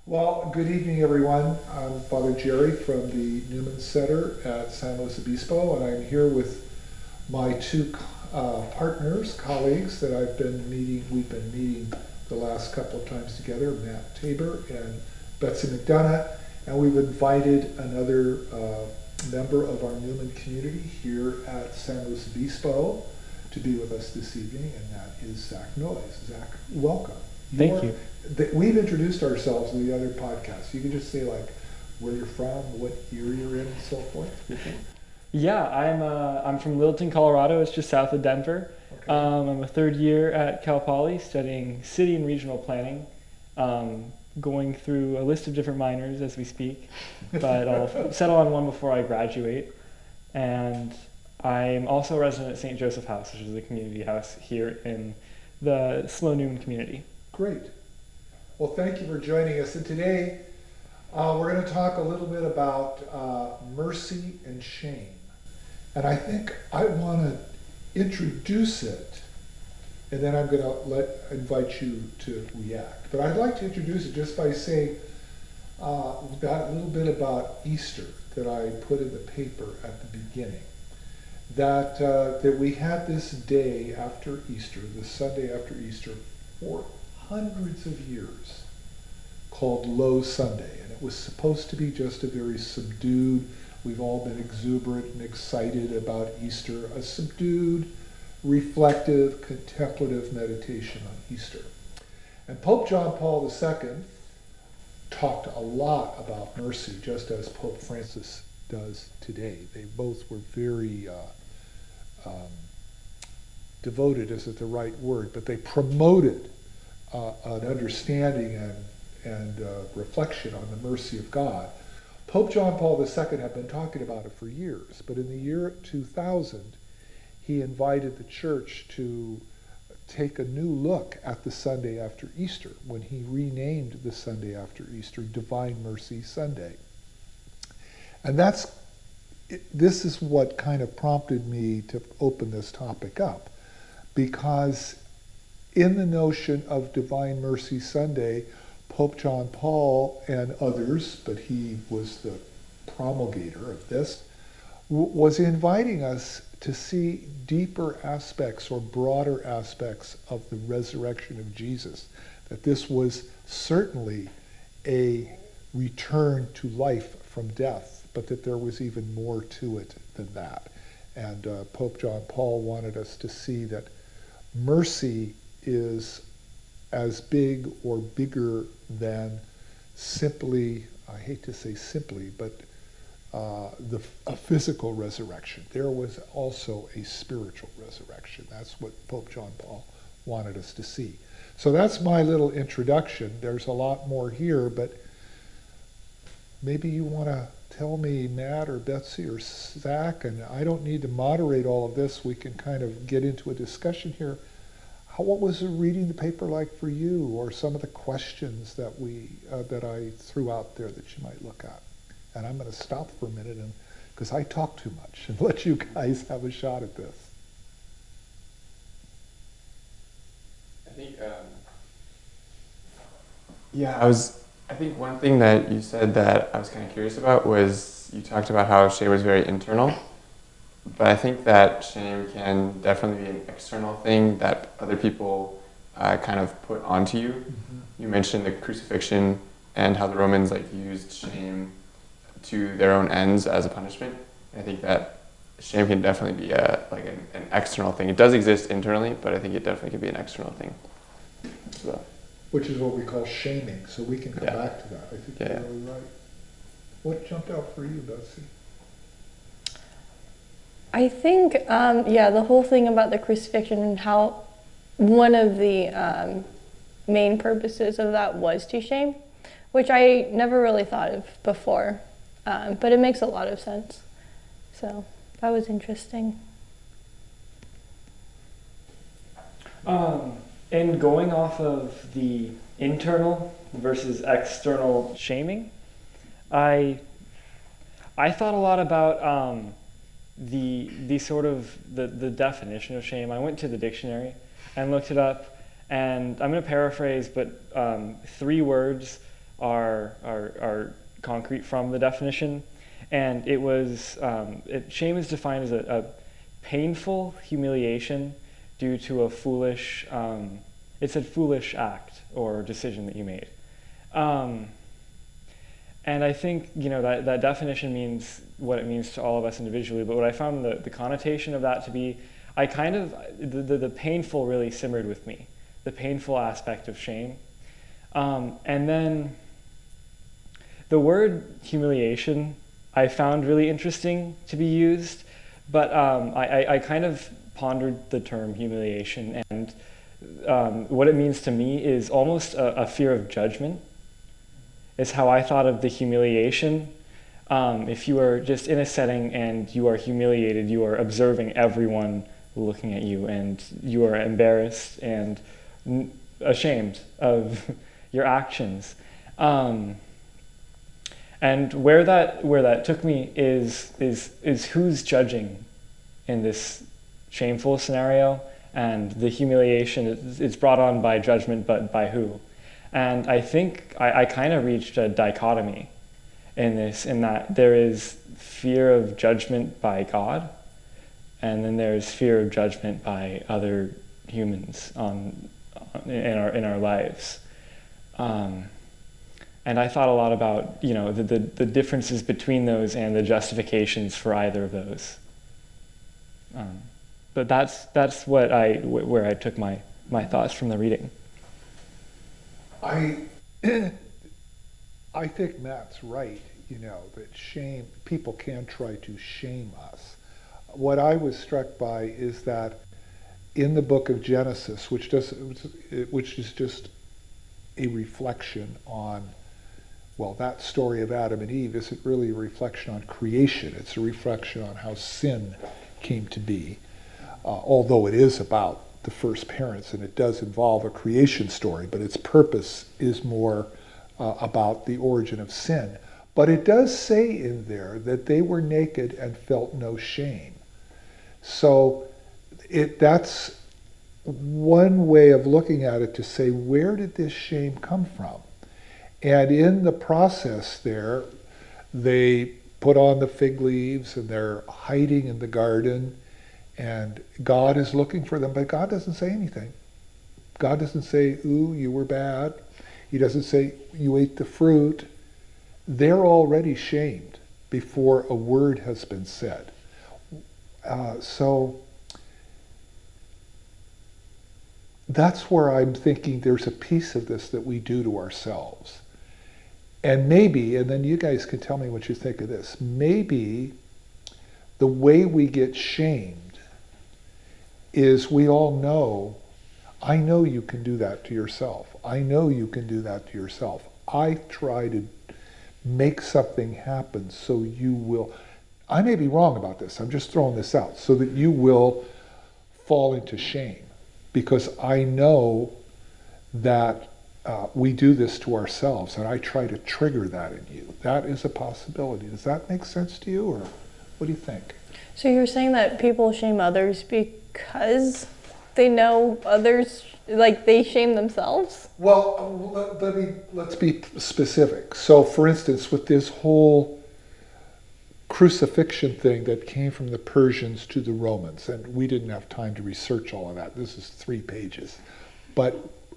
Well, good evening, everyone. I'm Father Gerry from the Newman Center at San Luis Obispo, and I'm here with my two partners, colleagues that we've been meeting the last couple of times together, Matt Tabor and Betsy McDonough, and we've invited another member of our Newman community here at San Luis Obispo to be with us this evening, and that is Zach Noyes. Zach, welcome. Thank you. We've introduced ourselves in the other podcasts. You can just say like where you're from, what year you're in, and so forth. Yeah, I'm from Littleton, Colorado. It's just south of Denver. Okay. I'm a third year at Cal Poly studying city and regional planning, going through a list of different minors as we speak, but I'll settle on one before I graduate. And I'm also a resident at St. Joseph House, which is a community house here in the SLO Newman community. Great. Well, thank you for joining us. And today we're going to talk a little bit about mercy and shame. And I think I want to introduce it, and then I'm going to invite you to react. But I'd like to introduce it just by saying that a little bit about Easter that I put in the paper at the beginning. That we had this day after Easter, the Sunday after Easter, for hundreds of years, called Low Sunday. And it was supposed to be just a very subdued, we've all been exuberant and excited about Easter, a subdued, reflective, contemplative meditation on Easter. And Pope John Paul II talked a lot about mercy, just as Pope Francis does today. They both were very devoted, isn't the right word, but they promoted an understanding and reflection on the mercy of God. Pope John Paul II had been talking about it for years, but in the year 2000, he invited the church to take a new look at the Sunday after Easter when he renamed the Sunday after Easter Divine Mercy Sunday. And this is what kind of prompted me to open this topic up, because in the notion of Divine Mercy Sunday, Pope John Paul and others, but he was the promulgator of this, was inviting us to see deeper aspects or broader aspects of the resurrection of Jesus, that this was certainly a return to life from death, but that there was even more to it than that. And Pope John Paul wanted us to see that mercy is as big or bigger than simply, I hate to say simply, but a physical resurrection. There was also a spiritual resurrection. That's what Pope John Paul wanted us to see. So that's my little introduction. There's a lot more here, but maybe you want to tell me, Matt or Betsy or Zach, and I don't need to moderate all of this. We can kind of get into a discussion here. What was reading the paper like for you, or some of the questions that I threw out there that you might look at? And I'm going to stop for a minute because I talk too much, and let you guys have a shot at this. I think, I think one thing that you said that I was kind of curious about was you talked about how shame was very internal. But I think that shame can definitely be an external thing that other people kind of put onto you. Mm-hmm. You mentioned the crucifixion and how the Romans used shame to their own ends as a punishment. I think that shame can definitely be an external thing. It does exist internally, but I think it definitely can be an external thing. So. Which is what we call shaming, so we can come back to that. I think you're really right. What jumped out for you, Betsy? I think, the whole thing about the crucifixion and how one of the main purposes of that was to shame, which I never really thought of before, but it makes a lot of sense. So that was interesting. And going off of the internal versus external shaming, I thought a lot about the sort of the definition of shame. I went to the dictionary and looked it up, and I'm going to paraphrase, but 3 words are concrete from the definition. And it was, shame is defined as a painful humiliation due to a foolish, it's a foolish act or decision that you made. And I think, that definition means what it means to all of us individually, but what I found the connotation of that to be, the painful really simmered with me, the painful aspect of shame. And then the word humiliation I found really interesting to be used, but I kind of pondered the term humiliation, and what it means to me is almost a fear of judgment, is how I thought of the humiliation. If you are just in a setting and you are humiliated, you are observing everyone looking at you, and you are embarrassed and ashamed of your actions. And where that took me is who's judging in this shameful scenario, and the humiliation is brought on by judgment, but by who? And I think I kind of reached a dichotomy in this, in that there is fear of judgment by God, and then there's fear of judgment by other humans in our lives. And I thought a lot about the differences between those and the justifications for either of those. But that's where I took my thoughts from the reading. I think Matt's right, that shame, people can try to shame us. What I was struck by is that in the book of Genesis, which is just a reflection on, that story of Adam and Eve isn't really a reflection on creation, it's a reflection on how sin came to be, although it is about the first parents, and it does involve a creation story, but its purpose is more about the origin of sin. But it does say in there that they were naked and felt no shame. So that's one way of looking at it, to say, where did this shame come from? And in the process there, they put on the fig leaves and they're hiding in the garden, and God is looking for them, but God doesn't say anything. God doesn't say, ooh, you were bad. He doesn't say, you ate the fruit. They're already shamed before a word has been said. So that's where I'm thinking there's a piece of this that we do to ourselves. And maybe, and then you guys can tell me what you think of this, maybe the way we get shamed is we all know, I know you can do that to yourself. I know you can do that to yourself. I try to make something happen so you will, I may be wrong about this, I'm just throwing this out, so that you will fall into shame. Because I know that we do this to ourselves, and I try to trigger that in you. That is a possibility. Does that make sense to you, or what do you think? So you're saying that people shame others because they know others, like they shame themselves? Well, let's be specific. So, for instance, with this whole crucifixion thing that came from the Persians to the Romans, and we didn't have time to research all of that. This is 3 pages. But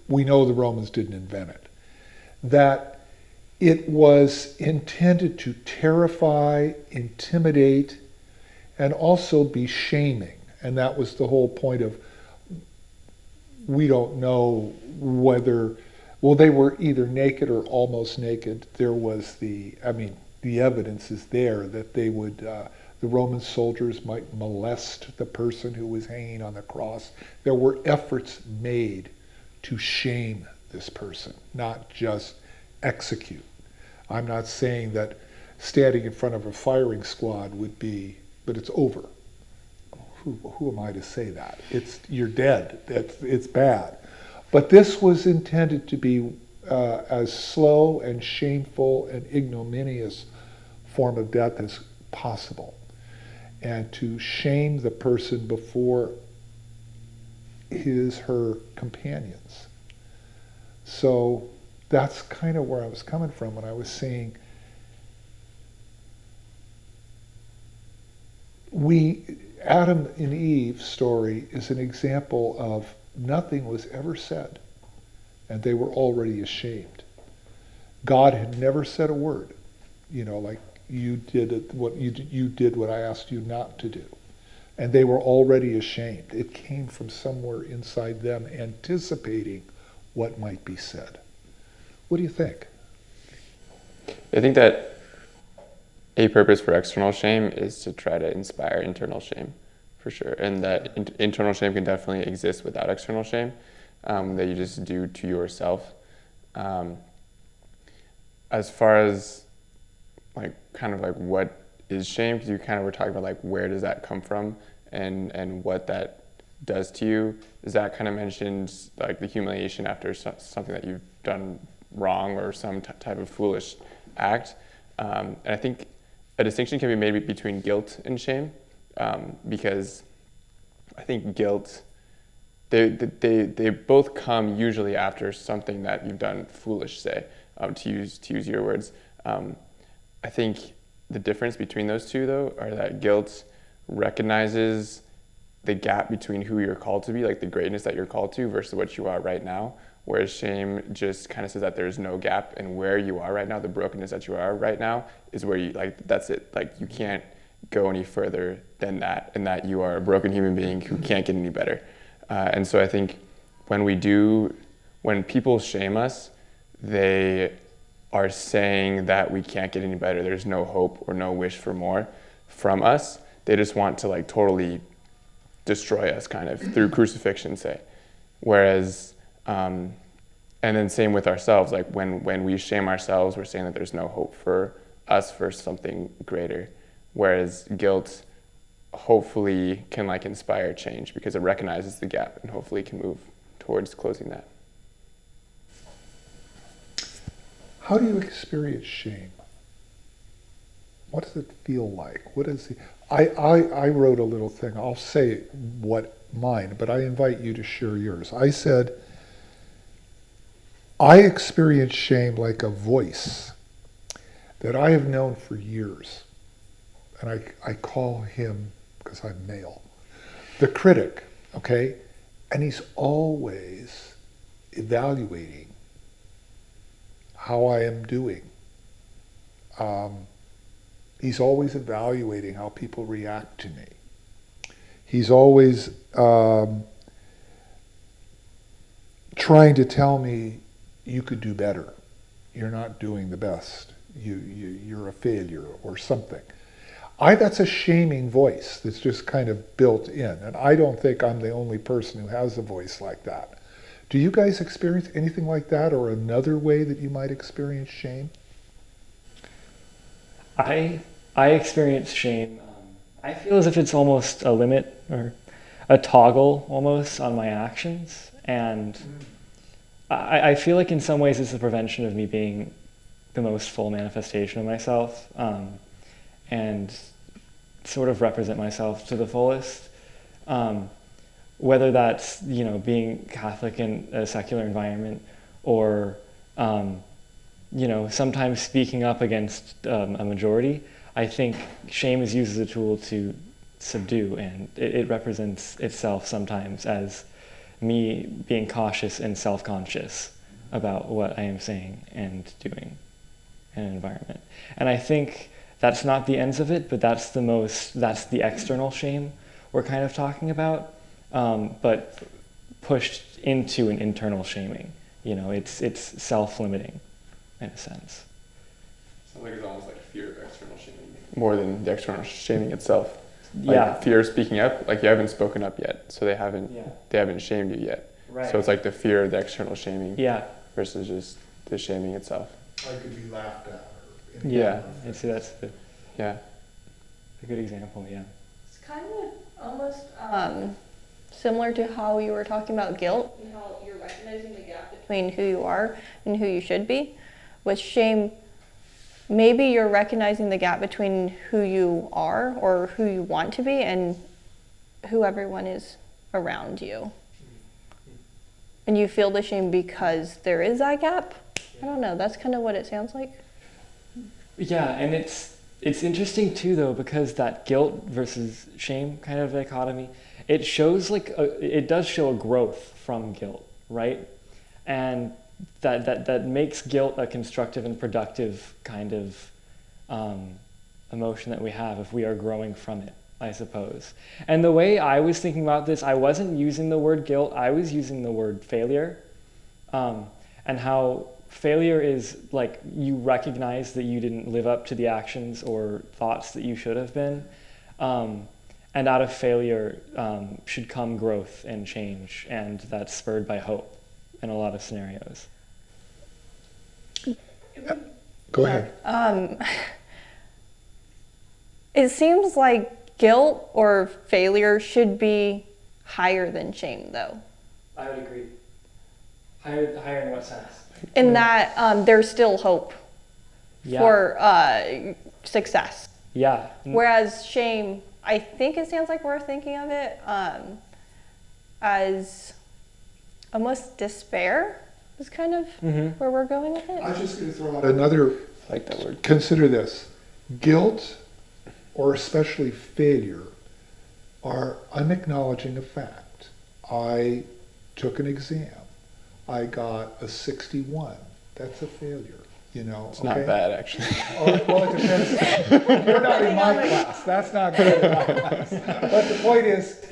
we know the Romans didn't invent it. That it was intended to terrify, intimidate, and also be shaming. And that was the whole point of, we don't know whether, they were either naked or almost naked. There was the evidence is there that they would, the Roman soldiers might molest the person who was hanging on the cross. There were efforts made to shame this person, not just execute. I'm not saying that standing in front of a firing squad would be, but it's over. Who am I to say that? You're dead. It's bad. But this was intended to be as slow and shameful and ignominious form of death as possible, and to shame the person before her companions. So that's kind of where I was coming from when I was saying Adam and Eve's story is an example of nothing was ever said, and they were already ashamed. God had never said a word, like you did what I asked you not to do. And they were already ashamed. It came from somewhere inside them anticipating what might be said. What do you think? I think that a purpose for external shame is to try to inspire internal shame, for sure. And that internal shame can definitely exist without external shame, that you just do to yourself. As far as kind of what is shame, because you kind of were talking about where does that come from and what that does to you. Is that kind of mentioned the humiliation after something that you've done wrong or some type of foolish act? And I think a distinction can be made between guilt and shame, because I think guilt, they both come usually after something that you've done foolish, say, to use your words. I think the difference between those two, though, are that guilt recognizes the gap between who you're called to be, the greatness that you're called to versus what you are right now, whereas shame just kind of says that there's no gap, and where you are right now, the brokenness that you are right now, is where you, that's it. You can't go any further than that, and that you are a broken human being who can't get any better. And so I think when people shame us, they are saying that we can't get any better, there's no hope or no wish for more from us. They just want to totally destroy us, kind of through crucifixion, say. Whereas, and then same with ourselves, when we shame ourselves, we're saying that there's no hope for us for something greater. Whereas guilt hopefully can inspire change because it recognizes the gap and hopefully can move towards closing that. How do you experience shame? What does it feel like? What is I wrote a little thing. I'll say what mine, but I invite you to share yours. I said, I experience shame like a voice that I have known for years. And I call him, because I'm male, the critic, okay? And he's always evaluating how I am doing. He's always evaluating how people react to me. He's always trying to tell me, you could do better. You're not doing the best. You're a failure or something. That's a shaming voice that's just kind of built in. And I don't think I'm the only person who has a voice like that. Do you guys experience anything like that, or another way that you might experience shame? I experience shame. I feel as if it's almost a limit or a toggle almost on my actions. And I feel like in some ways it's the prevention of me being the most full manifestation of myself, and sort of represent myself to the fullest. Whether that's, being Catholic in a secular environment, or, sometimes speaking up against a majority. I think shame is used as a tool to subdue, and it represents itself sometimes as me being cautious and self-conscious about what I am saying and doing in an environment. And I think that's not the ends of it, but that's the external shame we're kind of talking about, but pushed into an internal shaming. It's self-limiting in a sense. Sounds like it's almost like fear of external shaming more than the external shaming itself. Yeah. Fear of speaking up, you haven't spoken up yet, so they haven't shamed you yet. Right. So it's the fear of the external shaming versus just the shaming itself. I could be laughed at. I see that's a good example, It's kind of almost similar to how you were talking about guilt, and how you're recognizing the gap between who you are and who you should be. With shame, maybe you're recognizing the gap between who you are or who you want to be and who everyone is around you. And you feel the shame because there is that gap, I don't know. That's kind of what it sounds like. Yeah, and it's interesting too though, because that guilt versus shame kind of dichotomy, it shows it does show a growth from guilt, right? And that makes guilt a constructive and productive kind of emotion that we have if we are growing from it, I suppose. And the way I was thinking about this, I wasn't using the word guilt, I was using the word failure, and how failure is like you recognize that you didn't live up to the actions or thoughts that you should have been. And out of failure should come growth and change, and that's spurred by hope in a lot of scenarios. Go ahead. It seems like guilt or failure should be higher than shame, though. I would agree. Higher in what sense? In that there's still hope for success. Yeah. Whereas shame, I think it sounds like we're thinking of it as almost despair is kind of where we're going with it. I was just going to throw out another, I like that word. consider this. Guilt, or especially failure, are unacknowledging a fact. I took an exam. I got a 61. That's a failure, you know. It's not bad, actually. Well, it depends. You're not in my class. That's not good in my class. But the point is,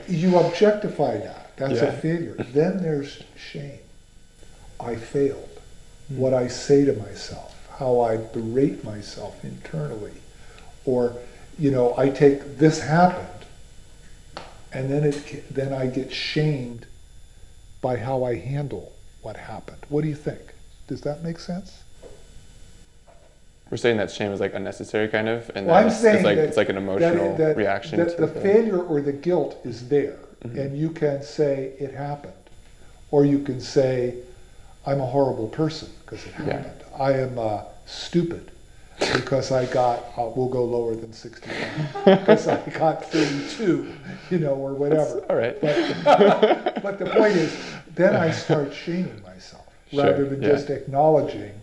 you objectify that. That's a failure. Then there's shame. I failed. What I say to myself, how I berate myself internally. Or, you know, I take this happened, and then I get shamed by how I handle what happened. What do you think? Does that make sense? We're saying that shame is like unnecessary, kind of, and Well, I'm saying it's like an emotional reaction. That the failure or the guilt is there, and you can say it happened, or you can say I'm a horrible person because it happened. I am stupid because I got, we'll go lower than 61, because I got 32, you know, or whatever. That's all right. But the point is, then I start shaming myself rather than just acknowledging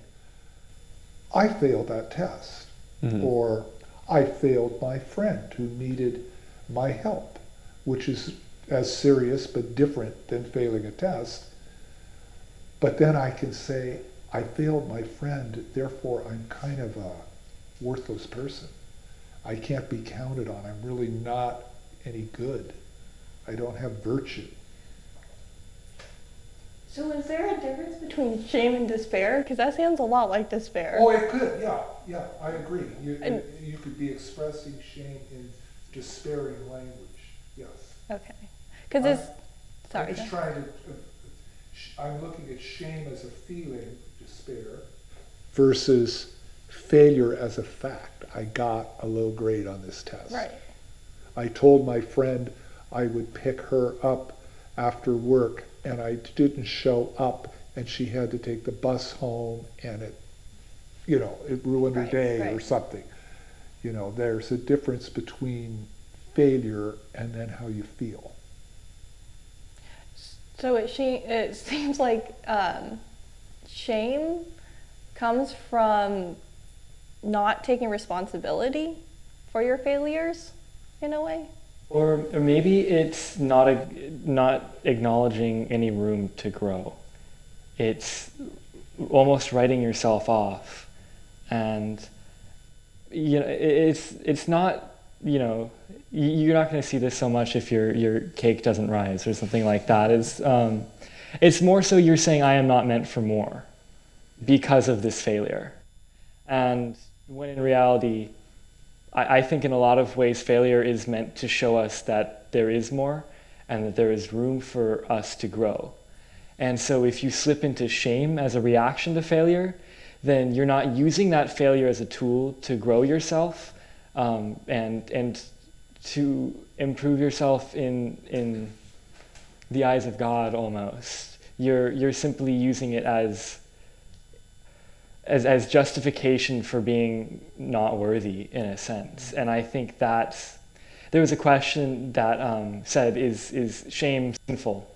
I failed that test, or I failed my friend who needed my help, which is as serious but different than failing a test. But then I can say, I failed my friend, therefore I'm kind of a worthless person. I can't be counted on. I'm really not any good. I don't have virtue. So is there a difference between shame and despair? Because that sounds a lot like despair. Oh, it could, yeah, I agree. You could be expressing shame in despairing language, yes. Okay. Because it's, sorry. I'm just trying to, I'm looking at shame as a feeling, despair, versus failure as a fact. I got a low grade on this test. Right. I told my friend I would pick her up after work, and I didn't show up, and she had to take the bus home, and it ruined her day or something. You know, there's a difference between failure and then how you feel. So it seems like shame comes from not taking responsibility for your failures, in a way. Or maybe it's not acknowledging any room to grow. It's almost writing yourself off, and it's not, you're not going to see this so much if your cake doesn't rise or something like that. It's more so you're saying I am not meant for more because of this failure, and when in reality, I think in a lot of ways failure is meant to show us that there is more and that there is room for us to grow. And so if you slip into shame as a reaction to failure, then you're not using that failure as a tool to grow yourself and to improve yourself in the eyes of God almost. You're simply using it as justification for being not worthy, in a sense. And I think that there was a question that said, is shame sinful?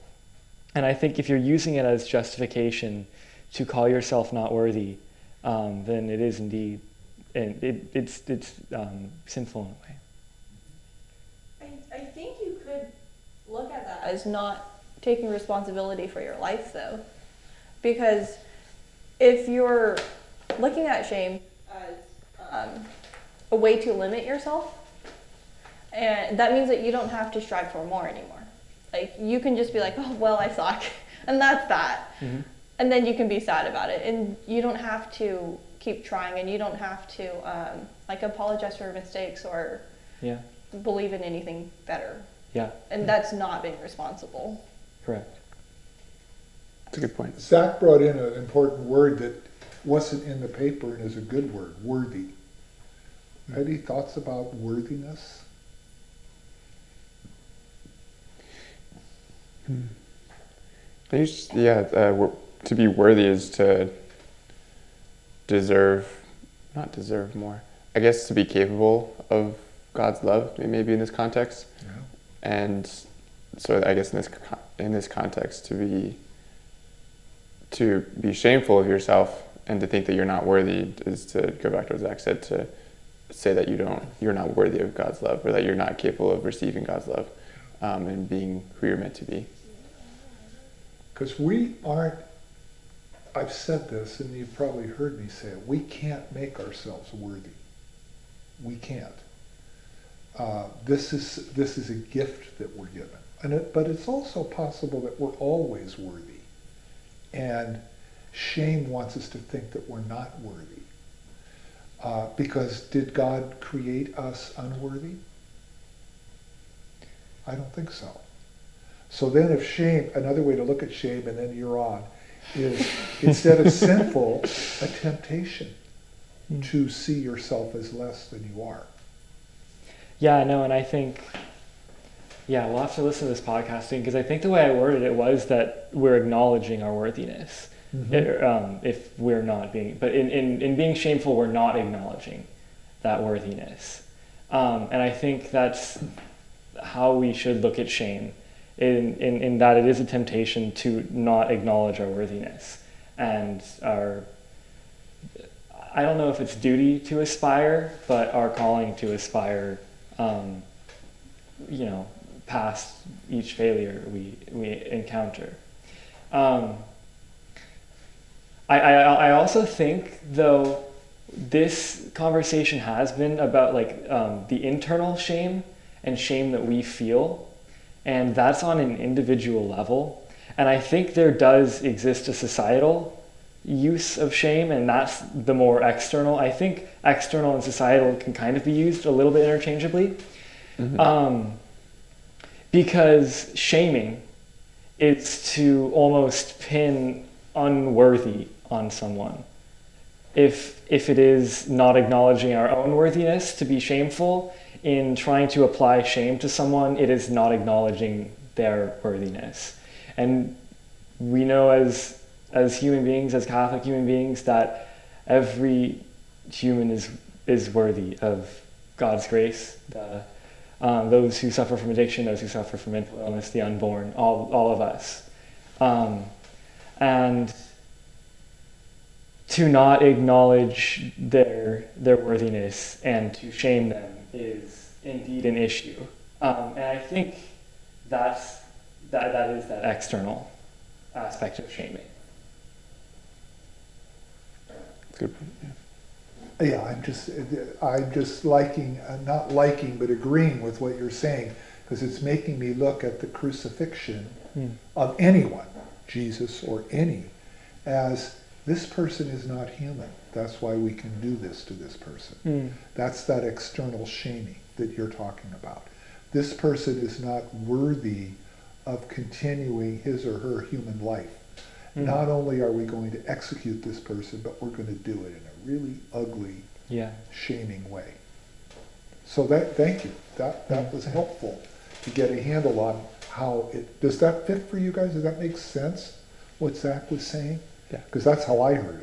And I think if you're using it as justification to call yourself not worthy, then it is indeed, and it's sinful in a way. I think you could look at that as not taking responsibility for your life, though. Because if you're looking at shame as a way to limit yourself, and that means that you don't have to strive for more anymore. Like, you can just be like, oh, well, I suck, and that's that. Mm-hmm. And then you can be sad about it, and you don't have to keep trying, and you don't have to like apologize for your mistakes or Yeah. believe in anything better. Yeah. And that's not being responsible. Correct. That's a good point. Zach brought in an important word that wasn't in the paper and is a good word, worthy. Any thoughts about worthiness? I used, to be worthy is to not deserve more. I guess to be capable of God's love, maybe in this context. Yeah. And so I guess in this context, to be shameful of yourself and to think that you're not worthy is to go back to what Zach said, to say that you're not worthy of God's love, or that you're not capable of receiving God's love, and being who you're meant to be. Because we aren't, I've said this, and you've probably heard me say it, we can't make ourselves worthy. We can't. This is a gift that we're given. But it's also possible that we're always worthy. And shame wants us to think that we're not worthy. Because did God create us unworthy? I don't think so. So then if shame, another way to look at shame, and then you're on, is instead of sinful, a temptation to see yourself as less than you are. Yeah, no, and I think, we'll have to listen to this podcast because I think the way I worded it was that we're acknowledging our worthiness. Mm-hmm. If we're not being, but in being shameful, we're not acknowledging that worthiness. And I think that's how we should look at shame, in that it is a temptation to not acknowledge our worthiness and our, I don't know if it's duty to aspire, but our calling to aspire, past each failure we encounter. I also think, though, this conversation has been about the internal shame and shame that we feel, and that's on an individual level. And I think there does exist a societal use of shame, and that's the more external. I think external and societal can kind of be used a little bit interchangeably. Mm-hmm. Because shaming is to almost pin unworthy on someone. If it is not acknowledging our own worthiness to be shameful, in trying to apply shame to someone, it is not acknowledging their worthiness. And we know as human beings, as Catholic human beings, that every human is worthy of God's grace. Those who suffer from addiction, those who suffer from mental illness, the unborn, all of us. And to not acknowledge their worthiness and to shame them is indeed an issue. And I think that is that external aspect of shaming. Good. Yeah, I'm just liking, not liking, but agreeing with what you're saying, because it's making me look at the crucifixion of anyone, Jesus or any, as this person is not human. That's why we can do this to this person. That's that external shaming that you're talking about. This person is not worthy of continuing his or her human life. Not only are we going to execute this person, but we're going to do it in a really ugly, shaming way. So thank you. That was helpful to get a handle on how it, does that fit for you guys? Does that make sense, what Zach was saying? Yeah. Because that's how I heard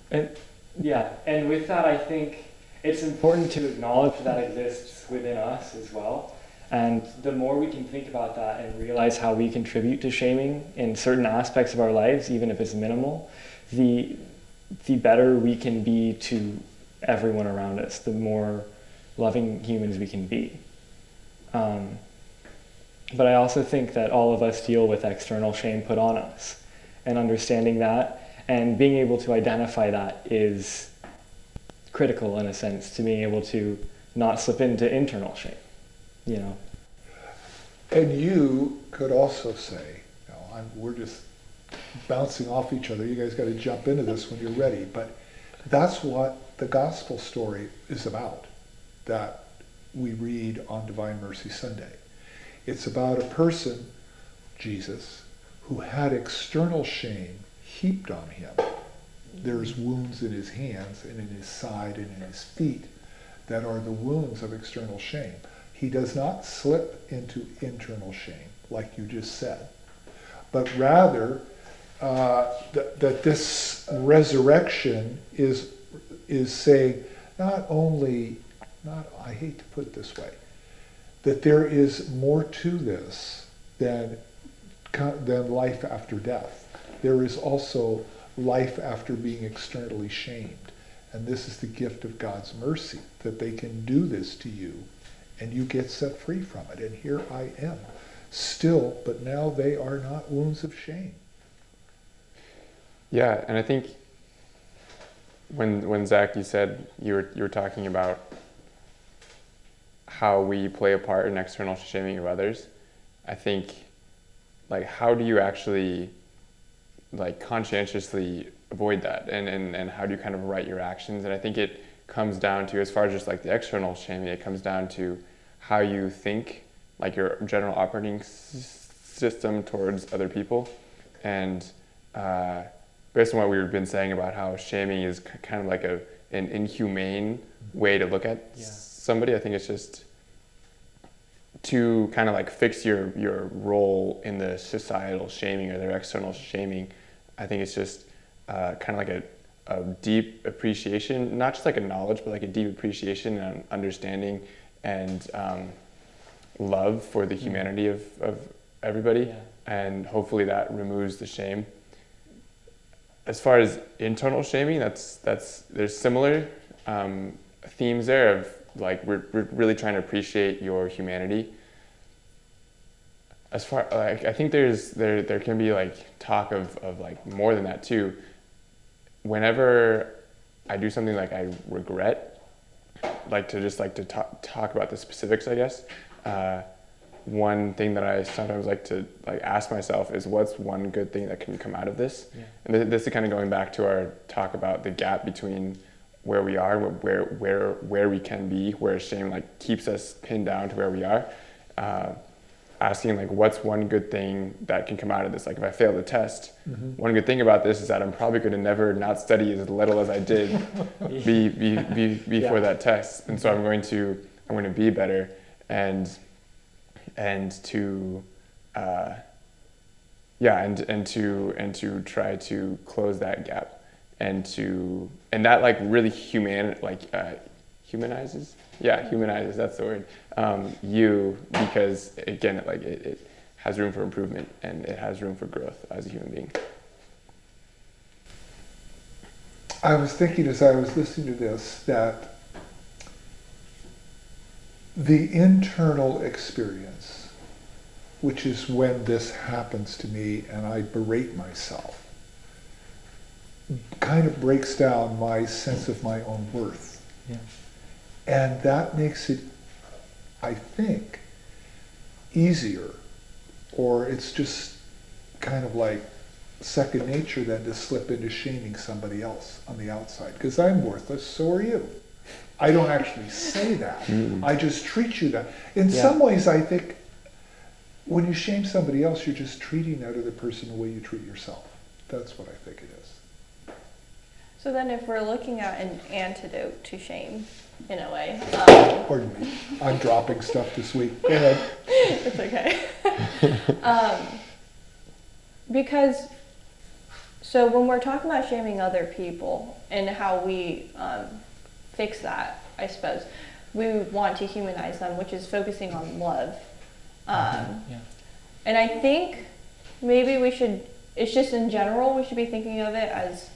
it. And with that, I think it's important to acknowledge that exists within us as well. And the more we can think about that and realize how we contribute to shaming in certain aspects of our lives, even if it's minimal, the better we can be to everyone around us, the more loving humans we can be. But I also think that all of us deal with external shame put on us, and understanding that and being able to identify that is critical, in a sense, to being able to not slip into internal shame, you know. And you could also say, we're just bouncing off each other. You guys got to jump into this when you're ready. But that's what the gospel story is about, that we read on Divine Mercy Sunday. It's about a person, Jesus, who had external shame heaped on him. There's wounds in his hands and in his side and in his feet that are the wounds of external shame. He does not slip into internal shame, like you just said, but rather that this resurrection is saying I hate to put it this way, that there is more to this than life after death. There is also life after being externally shamed. And this is the gift of God's mercy, that they can do this to you and you get set free from it. And here I am, still, but now they are not wounds of shame. Yeah, and I think when Zach, you said you were talking about how we play a part in external shaming of others, I think, like, how do you actually, like, conscientiously avoid that, and how do you kind of right your actions? And I think it comes down to, as far as just like the external shaming, it comes down to how you think, like your general operating system towards other people. And based on what we've been saying about how shaming is kind of like an inhumane way to look at somebody, I think it's just to kind of like fix your role in the societal shaming or their external shaming. I think it's just kind of like a deep appreciation, not just like a knowledge, but like a deep appreciation and understanding and love for the humanity of everybody. Yeah. And hopefully that removes the shame. As far as internal shaming, there's similar themes there of like we're really trying to appreciate your humanity. As far like I think there can be like talk of like more than that too. Whenever I do something like I regret, like to talk about the specifics, I guess. One thing that I sometimes like to like ask myself is, what's one good thing that can come out of this? Yeah. And this is kind of going back to our talk about the gap between where we are and where we can be, where shame like keeps us pinned down to where we are. Asking like, what's one good thing that can come out of this? Like if I fail the test, one good thing about this is that I'm probably going to never not study as little as I did before that test. And so I'm going to be better and to try to close that gap and that like really humanizes. Yeah, humanizes, that's the word. You, because again, it has room for improvement and it has room for growth as a human being. I was thinking as I was listening to this that the internal experience, which is when this happens to me and I berate myself, kind of breaks down my sense of my own worth. Yeah. And that makes it, I think, easier, or it's just kind of like second nature than to slip into shaming somebody else on the outside. Because I'm worthless, so are you. I don't actually say that. I just treat you that. In some ways, I think when you shame somebody else, you're just treating that other person the way you treat yourself. That's what I think it is. So then if we're looking at an antidote to shame, in a way. Pardon me. I'm dropping stuff this week. Go ahead. It's okay. Because, so when we're talking about shaming other people and how we fix that, I suppose, we want to humanize them, which is focusing on love. And I think maybe we should, it's just in general, we should be thinking of it as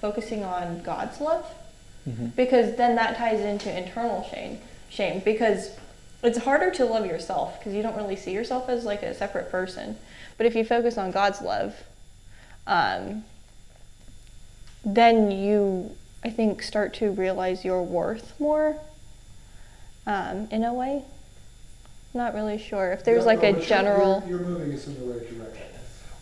focusing on God's love, Mm-hmm. because then that ties into internal shame, because it's harder to love yourself because you don't really see yourself as like a separate person. But if you focus on God's love, then you, I think, start to realize your worth more, in a way. Not really sure if there's like a but general. You're moving us in the right direction.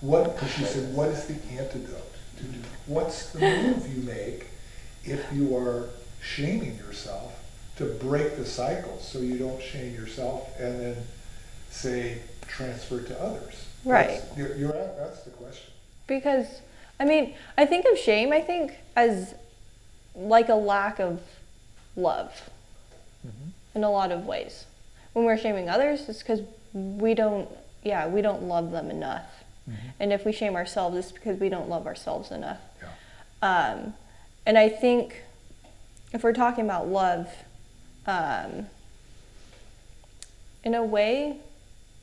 What? Because you said, what is the antidote to do? What's the move you make if you are shaming yourself to break the cycle, so you don't shame yourself and then say transfer to others? Right. That's the question. Because, I mean, I think of shame, I think, as like a lack of love in a lot of ways. When we're shaming others, it's because we don't love them enough. And if we shame ourselves, it's because we don't love ourselves enough. Yeah. And I think if we're talking about love, in a way,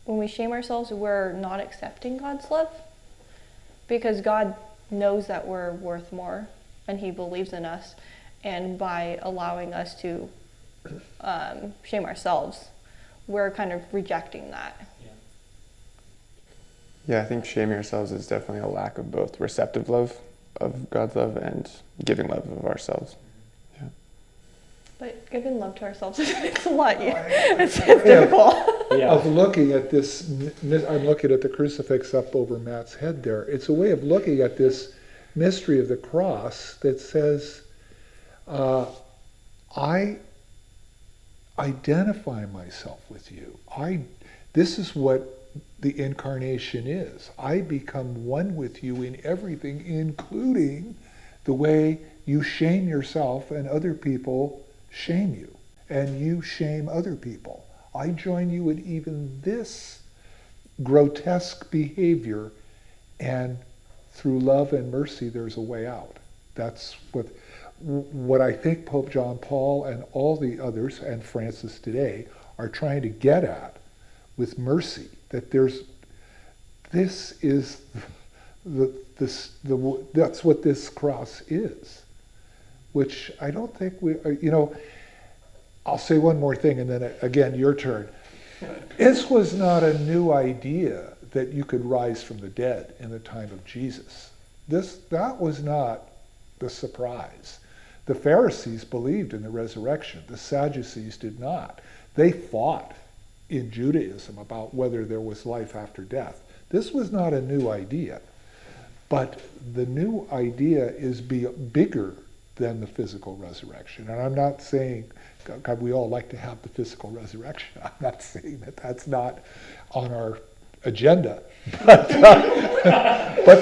when we shame ourselves, we're not accepting God's love, because God knows that we're worth more and He believes in us. And by allowing us to shame ourselves, we're kind of rejecting that. Yeah, I think shaming ourselves is definitely a lack of both receptive love of God's love and giving love of ourselves. Yeah. But giving love to ourselves is a lot. It's Yeah. difficult. Yeah. Of looking at this, I'm looking at the crucifix up over Matt's head there. It's a way of looking at this mystery of the cross that says, I identify myself with you. This is what the incarnation is. I become one with you in everything, including the way you shame yourself and other people shame you, and you shame other people. I join you in even this grotesque behavior, and through love and mercy there's a way out. That's what I think Pope John Paul and all the others, and Francis today, are trying to get at with mercy, that this is that's what this cross is, which I don't think I'll say one more thing and then again, your turn. This was not a new idea that you could rise from the dead in the time of Jesus. That was not the surprise. The Pharisees believed in the resurrection. The Sadducees did not. They fought in Judaism about whether there was life after death. This was not a new idea. But the new idea is bigger than the physical resurrection. And I'm not saying, God, we all like to have the physical resurrection. I'm not saying that that's not on our agenda. But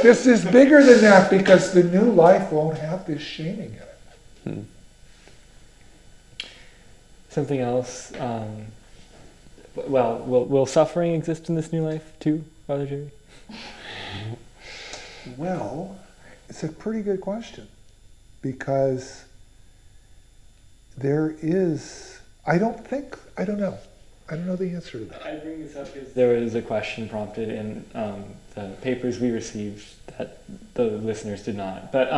this is bigger than that, because the new life won't have this shaming in it. Something else. Will suffering exist in this new life too, Father Gerry? Well, it's a pretty good question, because there is, I don't know the answer to that. I bring this up because there was a question prompted in the papers we received that the listeners did not, but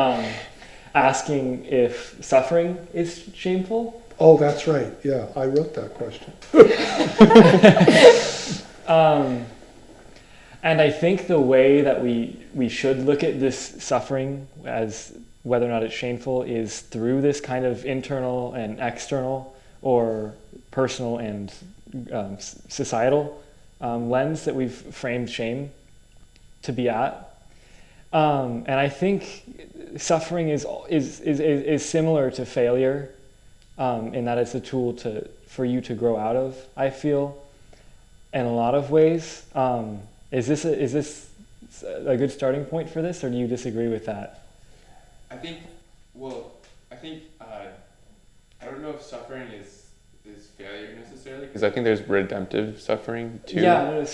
asking if suffering is shameful. Oh, that's right. Yeah, I wrote that question. And I think the way that we should look at this suffering as whether or not it's shameful is through this kind of internal and external, or personal and societal lens that we've framed shame to be at. And I think suffering is similar to failure, in that it's a tool for you to grow out of, I feel, in a lot of ways. Is this a good starting point for this, or do you disagree with that? I think I don't know if suffering is failure necessarily, because I think there's redemptive suffering too. Yeah,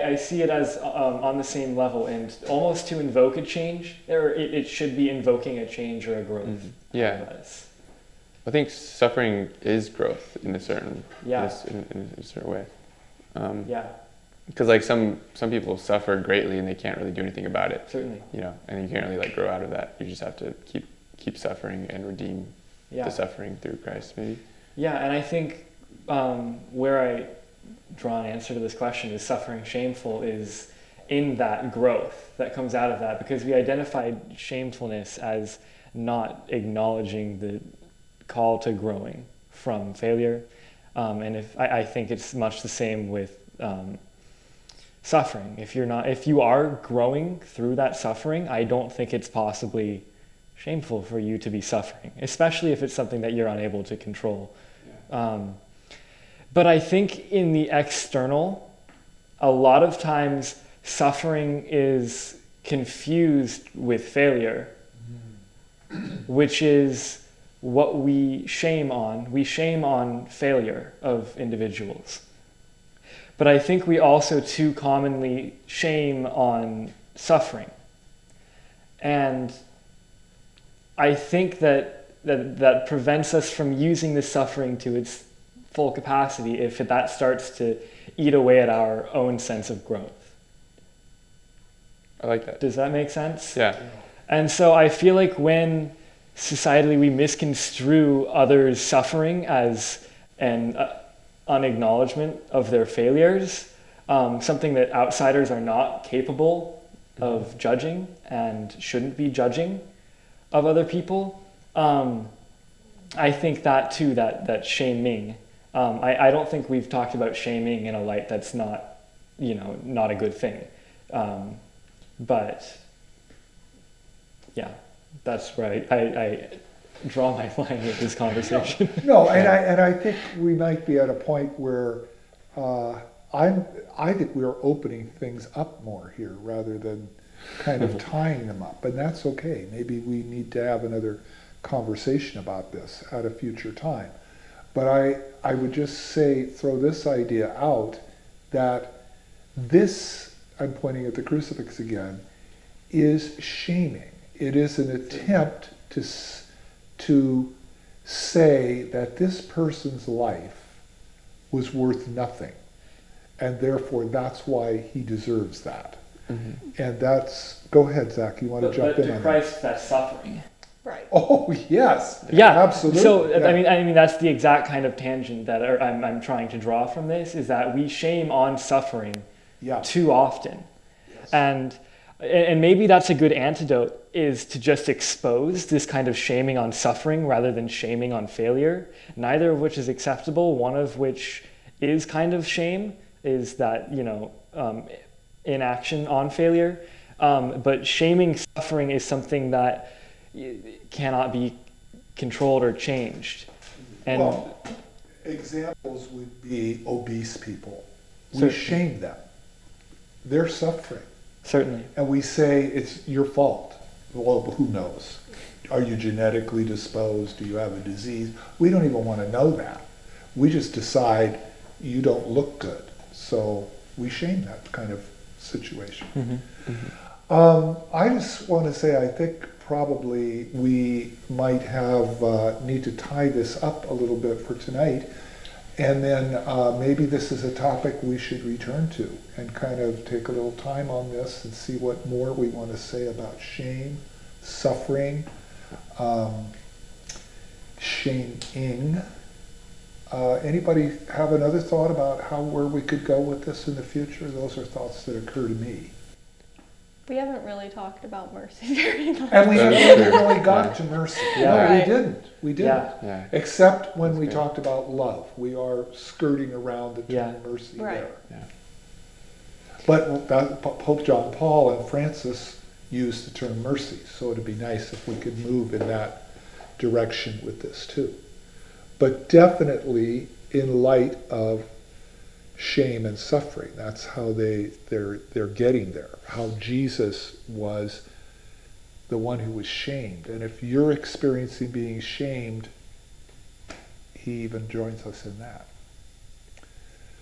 I see it as on the same level, and almost to invoke a change, or it should be invoking a change or a growth. Mm-hmm. Yeah. I think suffering is growth in a certain in a certain way. Because like some people suffer greatly and they can't really do anything about it. Certainly. And you can't really grow out of that. You just have to keep keep suffering and redeem Yeah. the suffering through Christ, maybe. Yeah, and I think where I draw an answer to this question, is suffering shameful, is in that growth that comes out of that, because we identified shamefulness as not acknowledging the call to growing from failure. And if I think it's much the same with suffering. If you are growing through that suffering, I don't think it's possibly shameful for you to be suffering, especially if it's something that you're unable to control. But I think in the external, a lot of times suffering is confused with failure, which is what we shame on. We shame on failure of individuals. But I think we also too commonly shame on suffering. And I think that prevents us from using the suffering to its full capacity if that starts to eat away at our own sense of growth. I like that. Does that make sense? Yeah. And so I feel like when societally we misconstrue others' suffering as an unacknowledgement of their failures, something that outsiders are not capable of judging and shouldn't be judging of other people, I think that too, that shaming, I don't think we've talked about shaming in a light that's not a good thing. But yeah, that's where I draw my line with this conversation. No, and I think we might be at a point where I think we're opening things up more here rather than kind of tying them up, and that's okay. Maybe we need to have another conversation about this at a future time. But I would just throw this idea out that this, I'm pointing at the crucifix again, is shaming. It is an attempt to say that this person's life was worth nothing, and therefore that's why he deserves that. Mm-hmm. And go ahead, Zach, you want to jump in on that? But to Christ, that's suffering. Right. Oh, yes. Yeah, absolutely. So, yeah. I mean, that's the exact kind of tangent that I'm trying to draw from this, is that we shame on suffering too often. Yes. And maybe that's a good antidote, is to just expose this kind of shaming on suffering rather than shaming on failure, neither of which is acceptable. One of which is kind of shame, is that, inaction on failure. But shaming suffering is something that cannot be controlled or changed. And examples would be obese people. We Certainly. shame them. They're suffering. Certainly. And we say it's your fault. Well, who knows? Are you genetically disposed? Do you have a disease? We don't even want to know that. We just decide you don't look good. So we shame that kind of situation. Mm-hmm. Mm-hmm. I just want to say I think probably we might need to tie this up a little bit for tonight, and then maybe this is a topic we should return to and kind of take a little time on this and see what more we want to say about shame, suffering, shaming. Anybody have another thought about where we could go with this in the future? Those are thoughts that occur to me. We haven't really talked about mercy very much. And we haven't really got to mercy. Yeah. No, Right. we didn't. Yeah. Except when we talked about love. We are skirting around the term mercy Right. there. Yeah. But Pope John Paul and Francis used the term mercy, so it'd be nice if we could move in that direction with this too. But definitely in light of shame and suffering. That's how they're getting there. How Jesus was the one who was shamed. And if you're experiencing being shamed, he even joins us in that.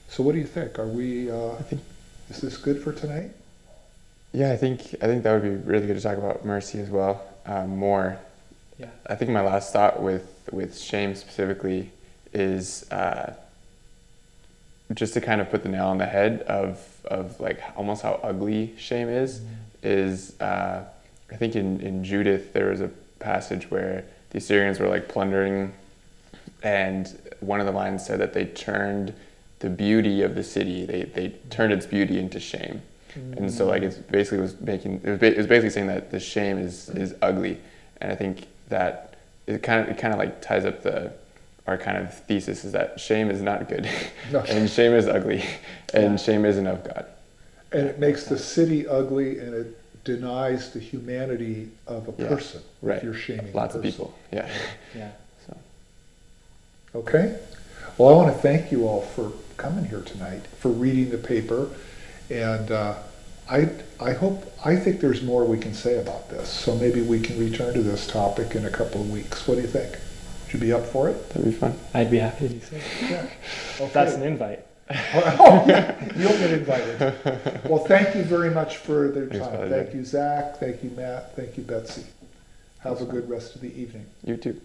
So what do you think? Are we, is this good for tonight? Yeah, I think that would be really good to talk about mercy as well, more. Yeah. I think my last thought with shame specifically is just to kind of put the nail on the head of like almost how ugly shame is. Mm-hmm. I think in Judith there was passage where the Assyrians were like plundering, and one of the lines said that they turned the beauty of the city, they turned its beauty into shame. And so like it was basically saying that the shame is ugly. And I think that it kind of like ties up our kind of thesis is that shame is not good. No. And shame is ugly, and shame isn't of God. And it makes the city ugly, and it denies the humanity of a person. Right. If you're shaming Lots a of person. people. Yeah. Yeah. So Okay. Well, I want to thank you all for coming here tonight, for reading the paper, and I think there's more we can say about this. So maybe we can return to this topic in a couple of weeks. What do you think? Would you be up for it? that'd be fun. I'd be happy to do so. Yeah. Okay. That's an invite. Oh, yeah, you'll get invited. Well, thank you very much for the Thanks, time. Father Thank Gerry. you, Zach. Thank you, Matt. Thank you, Betsy. Have a good rest of the evening. You too.